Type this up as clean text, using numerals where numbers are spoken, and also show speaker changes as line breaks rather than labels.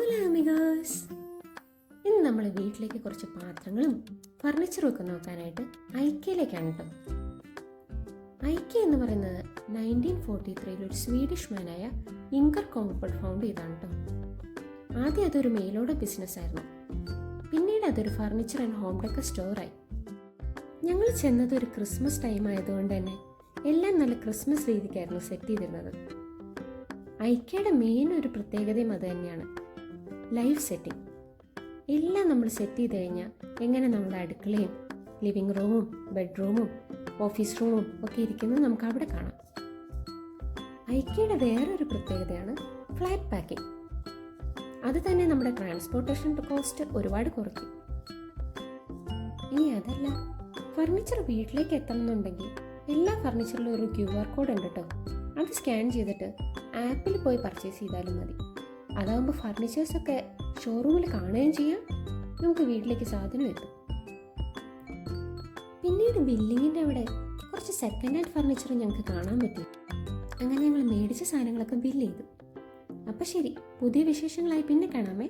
Hello amigos, ഇന്ന് നമ്മൾ വീട്ടിലേക്ക് കുറച്ച് പാത്രങ്ങളും ഫർണിച്ചറും ഒക്കെ നോക്കാനായിട്ട് ഐക്കയിലേക്കാണ് കേട്ടോ. ഐക്ക എന്ന് പറയുന്നത് 1943 ഒരു സ്വീഡിഷ് മാനായ ഇങ്കർ കോംപൾ ഫൗണ്ട് ചെയ്താണ് കേട്ടോ. ആദ്യം അതൊരു മെയിലോടെ ബിസിനസ് ആയിരുന്നു. പിന്നീട് അതൊരു ഫർണിച്ചർ ആൻഡ് ഹോം ഡെക്കർ സ്റ്റോറായി. ഞങ്ങൾ ചെന്നത് ഒരു ക്രിസ്മസ് ടൈം ആയതുകൊണ്ട് തന്നെ എല്ലാം നല്ല ക്രിസ്മസ് രീതിക്കായിരുന്നു സെറ്റ് ചെയ്തിരുന്നത്. ഐക്കയുടെ മെയിൻ ഒരു പ്രത്യേകതയും അത് തന്നെയാണ്, ലൈവ് സെറ്റിംഗ്. എല്ലാം നമ്മൾ സെറ്റ് ചെയ്ത് കഴിഞ്ഞാൽ എങ്ങനെ നമ്മുടെ അടുക്കളയും ലിവിങ് റൂമും ബെഡ്റൂമും ഓഫീസ് റൂമും ഒക്കെ ഇരിക്കുന്നത് നമുക്ക് അവിടെ കാണാം. ഐക്കയുടെ വേറൊരു പ്രത്യേകതയാണ് ഫ്ലാറ്റ് പാക്കിംഗ്. അത് തന്നെ നമ്മുടെ ട്രാൻസ്പോർട്ടേഷൻ കോസ്റ്റ് ഒരുപാട് കുറയ്ക്കും. ഇനി അതല്ല, ഫർണിച്ചർ വീട്ടിലേക്ക് എത്തണമെന്നുണ്ടെങ്കിൽ എല്ലാ ഫർണിച്ചറിലും ഒരു QR കോഡ് ഉണ്ട് കേട്ടോ. അത് സ്കാൻ ചെയ്തിട്ട് ആപ്പിൽ പോയി പർച്ചേസ് ചെയ്താലും മതി. അതാകുമ്പോൾ ഫർണിച്ചേഴ്സൊക്കെ ഷോറൂമിൽ കാണുകയും ചെയ്യാം, നമുക്ക് വീട്ടിലേക്ക് സാധനം എത്തും. പിന്നീട് ബില്ലിങ്ങിൻ്റെ അവിടെ കുറച്ച് സെക്കൻഡ് ഹാൻഡ് ഫർണിച്ചർ ഞങ്ങൾക്ക് കാണാൻ പറ്റി. അങ്ങനെ ഞങ്ങൾ മേടിച്ച സാധനങ്ങളൊക്കെ ബില്ല് ചെയ്തു. അപ്പം ശരി, പുതിയ വിശേഷങ്ങളായി പിന്നെ കാണാമേ.